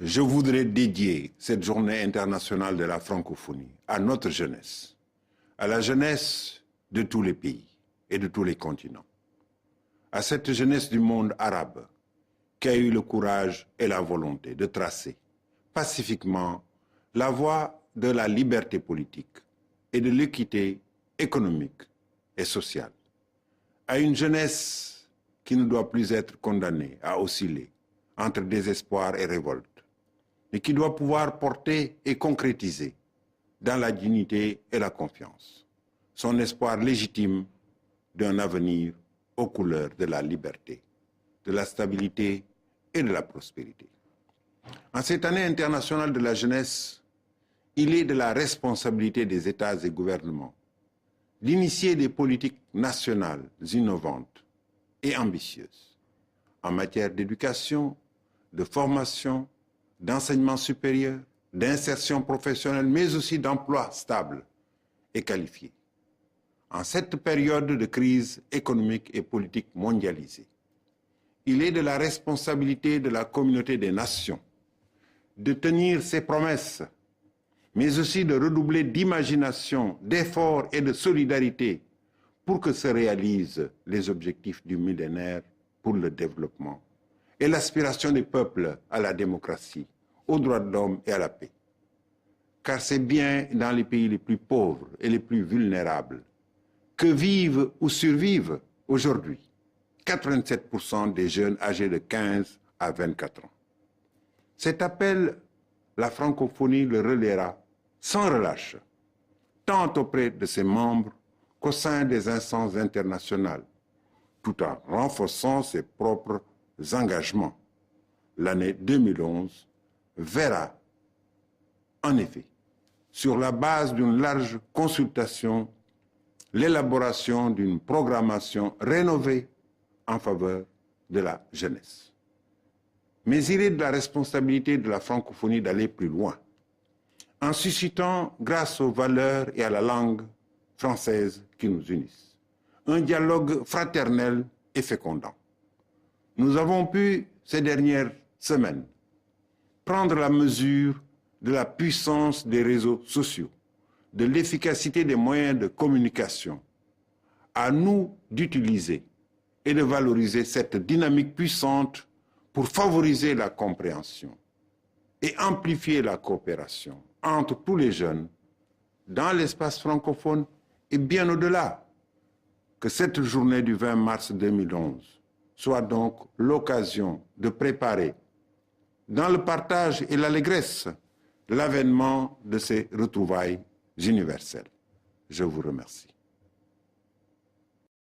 Je voudrais dédier cette journée internationale de la francophonie à notre jeunesse, à la jeunesse de tous les pays et de tous les continents, à cette jeunesse du monde arabe qui a eu le courage et la volonté de tracer pacifiquement la voie de la liberté politique et de l'équité économique et sociale, à une jeunesse qui ne doit plus être condamnée à osciller entre désespoir et révolte, et qui doit pouvoir porter et concrétiser dans la dignité et la confiance son espoir légitime d'un avenir aux couleurs de la liberté, de la stabilité et de la prospérité. En cette année internationale de la jeunesse, il est de la responsabilité des États et gouvernements d'initier des politiques nationales innovantes et ambitieuses en matière d'éducation, de formation, d'enseignement supérieur, d'insertion professionnelle, mais aussi d'emploi stable et qualifié. En cette période de crise économique et politique mondialisée, il est de la responsabilité de la communauté des nations de tenir ses promesses, mais aussi de redoubler d'imagination, d'efforts et de solidarité pour que se réalisent les objectifs du millénaire pour le développement et l'aspiration des peuples à la démocratie, aux droits de l'homme et à la paix. Car c'est bien dans les pays les plus pauvres et les plus vulnérables que vivent ou survivent aujourd'hui 87% des jeunes âgés de 15 à 24 ans. Cet appel, la francophonie le relaiera sans relâche, tant auprès de ses membres qu'au sein des instances internationales, tout en renforçant ses propres engagements. L'année 2011 verra, en effet, sur la base d'une large consultation, l'élaboration d'une programmation rénovée en faveur de la jeunesse. Mais il est de la responsabilité de la francophonie d'aller plus loin, en suscitant, grâce aux valeurs et à la langue française qui nous unissent, un dialogue fraternel et fécondant. Nous avons pu, ces dernières semaines, prendre la mesure de la puissance des réseaux sociaux, de l'efficacité des moyens de communication. À nous d'utiliser et de valoriser cette dynamique puissante pour favoriser la compréhension et amplifier la coopération entre tous les jeunes dans l'espace francophone et bien au-delà. Que cette journée du 20 mars 2011 soit donc l'occasion de préparer, dans le partage et l'allégresse, l'avènement de ces retrouvailles universelles. Je vous remercie.